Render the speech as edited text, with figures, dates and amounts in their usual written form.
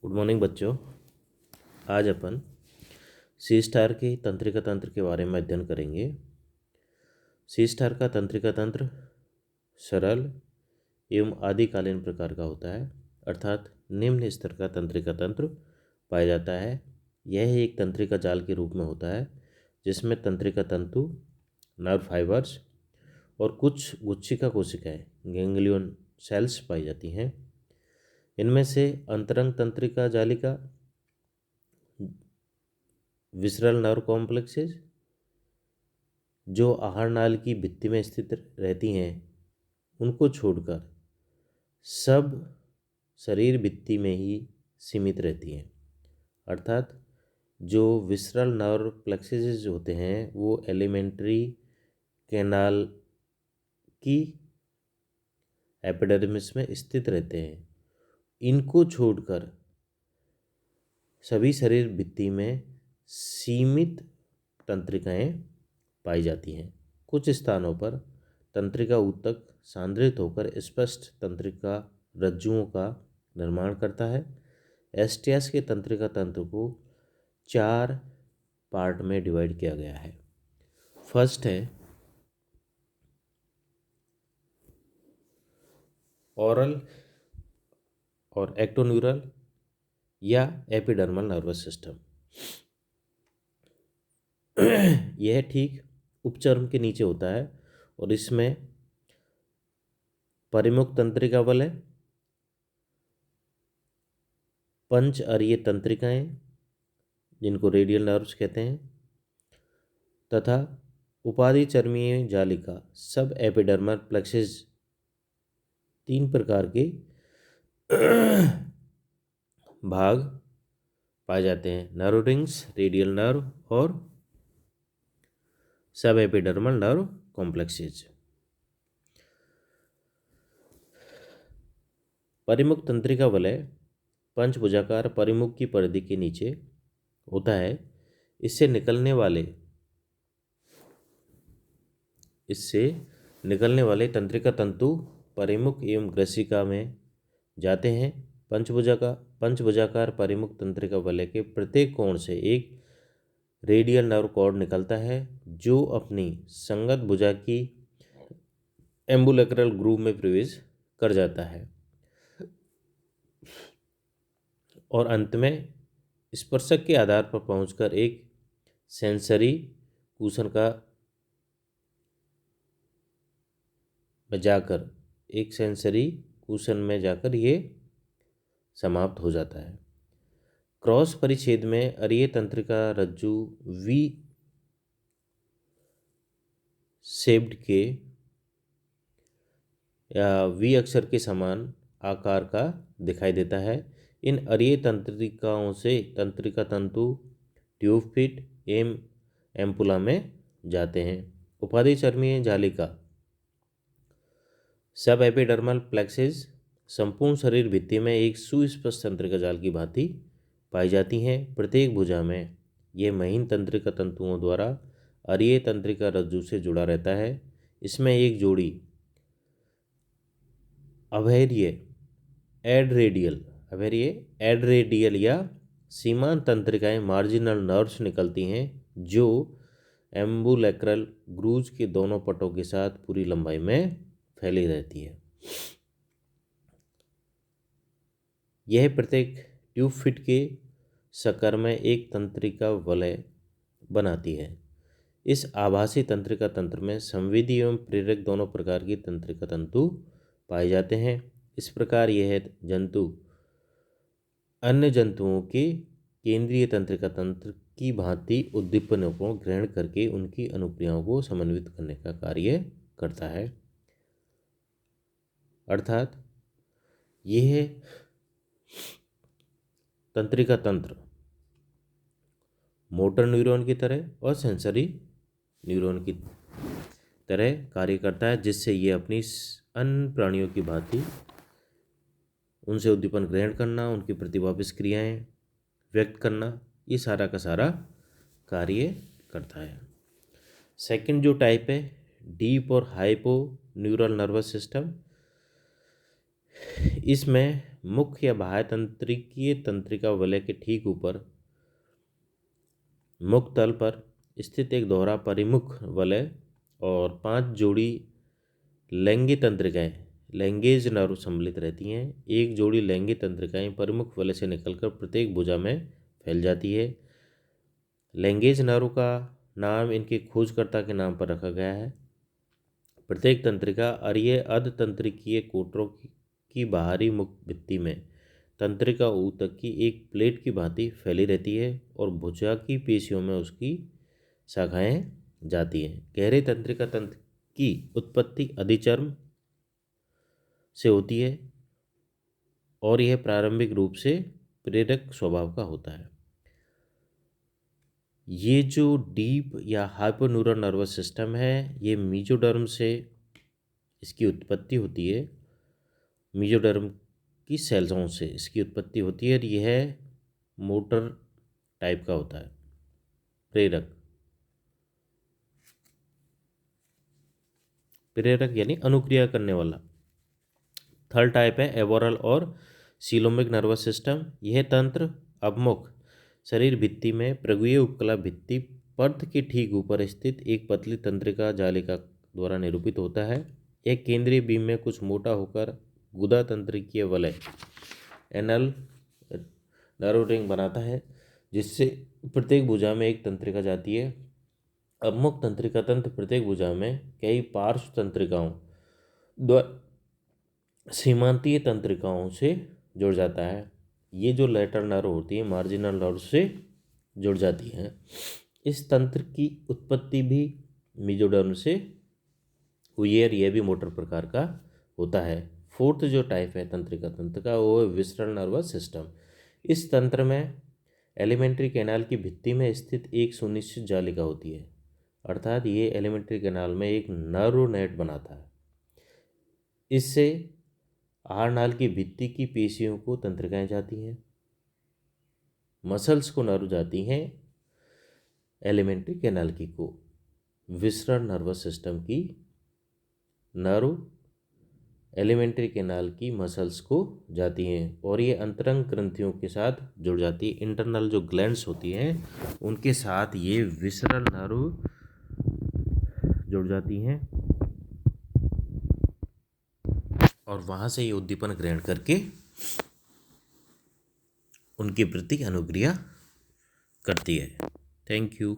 Good morning बच्चों। आज अपन सी star के तंत्रिका तंत्र के बारे में अध्ययन करेंगे। सी स्टार का तंत्रिका तंत्र सरल एवं आदिकालीन प्रकार का होता है, अर्थात निम्न स्तर का तंत्रिका तंत्र पाया जाता है। यह एक तंत्रिका जाल के रूप में होता है जिसमें तंत्रिका तंतु, नर्व फाइबर्स और कुछ गुच्छिका कोशिकाएं गैंग्लियन सेल्स पाई जाती हैं। इनमें से अंतरंग तंत्रिका जालिका, विसरल नर्व कॉम्प्लेक्सेस जो आहार नाल की भित्ति में स्थित रहती हैं, उनको छोड़कर सब शरीर भित्ति में ही सीमित रहती हैं। अर्थात जो विसरल नर्व प्लेक्सेस होते हैं वो एलिमेंट्री कैनाल की एपिडर्मिस में स्थित रहते हैं। इनको छोड़कर सभी शरीर भित्ति में सीमित तंत्रिकाएं पाई जाती हैं। कुछ स्थानों पर तंत्रिका ऊतक सांद्रित होकर स्पष्ट तंत्रिका रज्जुओं का निर्माण करता है। एस्टियस के तंत्रिका तंत्र को 4 पार्ट में डिवाइड किया गया है। फर्स्ट है ओरल और एक्टोन्यूरल या एपिडर्मल नर्वस सिस्टम। यह ठीक उपचर्म के नीचे होता है और इसमें परिमुख तंत्रिका वलय, पंच अरीय तंत्रिकाएं जिनको रेडियल नर्व्स कहते हैं, तथा उपाधि चर्मीय जालिका सब एपिडर्मल प्लेक्सेस 3 प्रकार के भाग पाए जाते हैं। नर्व रिंग्स, रेडियल नर्व और सब एपिडर्मल नर्व कॉम्प्लेक्सेस। परिमुख तंत्रिका वलय पंचभुजाकार परिमुख की परिधि के नीचे होता है। इससे निकलने वाले तंत्रिका तंतु परिमुख एवं ग्रसिका में जाते हैं। पंचभुजाकार परिमुख तंत्रिका वलय के प्रत्येक कोण से एक रेडियल नर्व कॉर्ड निकलता है जो अपनी संगत भुजा की एम्बुलेक्रल ग्रूव में प्रवेश कर जाता है और अंत में स्पर्शक के आधार पर पहुंचकर एक सेंसरी कुशन में जाकर ये समाप्त हो जाता है। क्रॉस परिच्छेद में अरीय तंत्रिका रज्जु वी शेप्ड के या वी अक्षर के समान आकार का दिखाई देता है। इन अरीय तंत्रिकाओं से तंत्रिका तंतु ट्यूब फिट एम एम्पुला में जाते हैं। उपाधि चर्मीय जालिका सब एपिडर्मल प्लेक्सेस संपूर्ण शरीर भित्ति में एक सुस्पष्ट तंत्रिका जाल की भांति पाई जाती हैं। प्रत्येक भुजा में ये महीन तंत्रिका तंतुओं द्वारा अरीय तंत्रिका रज्जु से जुड़ा रहता है। इसमें एक जोड़ी अवैधीय एडरेडियल या सीमांत तंत्रिकाएं मार्जिनल नर्व्स निकलती हैं जो एम्बुलेक्रल ग्रूज के दोनों पटों के साथ पूरी लंबाई में फैली रहती है। यह प्रत्येक ट्यूब फिट के सकर में एक तंत्रिका वलय बनाती है। इस आभासी तंत्रिका तंत्र में संवेदी एवं प्रेरक दोनों प्रकार की तंत्रिका तंतु पाए जाते हैं। इस प्रकार यह जंतु अन्य जंतुओं के केंद्रीय तंत्रिका तंत्र की भांति उद्दीपनों को ग्रहण करके उनकी अनुक्रियाओं को समन्वित करने का कार्य करता है। अर्थात यह तंत्रिका तंत्र मोटर न्यूरॉन की तरह और सेंसरी न्यूरॉन की तरह कार्य करता है, जिससे ये अपनी अन्य प्राणियों की भांति उनसे उद्दीपन ग्रहण करना, उनकी प्रतिवापस क्रियाएं व्यक्त करना, ये सारा का सारा कार्य करता है। सेकंड जो टाइप है डीप और हाइपो न्यूरल नर्वस सिस्टम, इसमें मुख्य या बाह्य तंत्रिकीय तंत्रिका वलय के ठीक ऊपर मुख तल पर स्थित एक दोहरा परिमुख वलय और 5 जोड़ी लैंगी तंत्रिकाएं लैंगेज नर्व सम्मिलित रहती हैं। एक जोड़ी लैंगी तंत्रिकाएं परिमुख वलय से निकलकर प्रत्येक भुजा में फैल जाती है। लैंगेज नर्व का नाम इनके खोजकर्ता के नाम पर रखा गया है। प्रत्येक तंत्रिका अरीय अर्धतंत्रिकीय कोटरों की बाहरी मुख भित्ति में तंत्रिका ऊतक की एक प्लेट की भांति फैली रहती है और भुजा की पेशियों में उसकी शाखाएं जाती हैं। गहरे तंत्रिका तंत्र की उत्पत्ति अधिचर्म से होती है और यह प्रारंभिक रूप से प्रेरक स्वभाव का होता है। ये जो डीप या हाइपोन्यूरल नर्वस सिस्टम है, ये मीजोडर्म से इसकी उत्पत्ति होती है। मीजोडर्म की सेल्सों से इसकी उत्पत्ति होती है और यह मोटर टाइप का होता है, प्रेरक। प्रेरक यानी अनुक्रिया करने वाला। थर्ड टाइप है एवोरल और सीलोमिक नर्वस सिस्टम। यह तंत्र अवमुख शरीर भित्ति में प्रगुए उपकला भित्ति पर्त के ठीक ऊपर स्थित एक पतली तंत्रिका जालिका द्वारा निरूपित होता है। एक केंद्रीय बीम में कुछ मोटा होकर गुदा तंत्रिकीय वलय एनल नर्व रिंग बनाता है, जिससे प्रत्येक भुजा में एक तंत्रिका जाती है। अवमुख तंत्रिका तंत्र प्रत्येक भुजा में कई पार्श्व तंत्रिकाओं द्वारा सीमांतीय तंत्रिकाओं से जुड़ जाता है। ये जो लेटरल नर्व होती है मार्जिनल नर्व से जुड़ जाती हैं। इस तंत्र की उत्पत्ति भी मीजोडर्म से हुई है। यह भी मोटर प्रकार का होता है। फोर्थ जो टाइप है तंत्रिका तंत्र का वो है विसरल नर्वस सिस्टम। इस तंत्र में एलिमेंट्री कैनाल की भित्ति में स्थित एक सुनिश्चित जालिका होती है, अर्थात ये एलिमेंट्री कैनाल में एक नर्व नेट बनाता है। इससे आहार नाल की भित्ति की पेशियों को तंत्रिकाएं जाती हैं, मसल्स को नर्व जाती हैं एलिमेंट्री कैनाल की को। विसरल नर्वस सिस्टम की नर्व एलिमेंट्री कैनाल की मसल्स को जाती हैं और ये अंतरंग ग्रंथियों के साथ जुड़ जाती है। इंटरनल जो ग्लैंड्स होती हैं उनके साथ ये विसरल नर्व जुड़ जाती हैं और वहाँ से ये उद्दीपन ग्रहण करके उनके प्रति अनुक्रिया करती है। Thank you.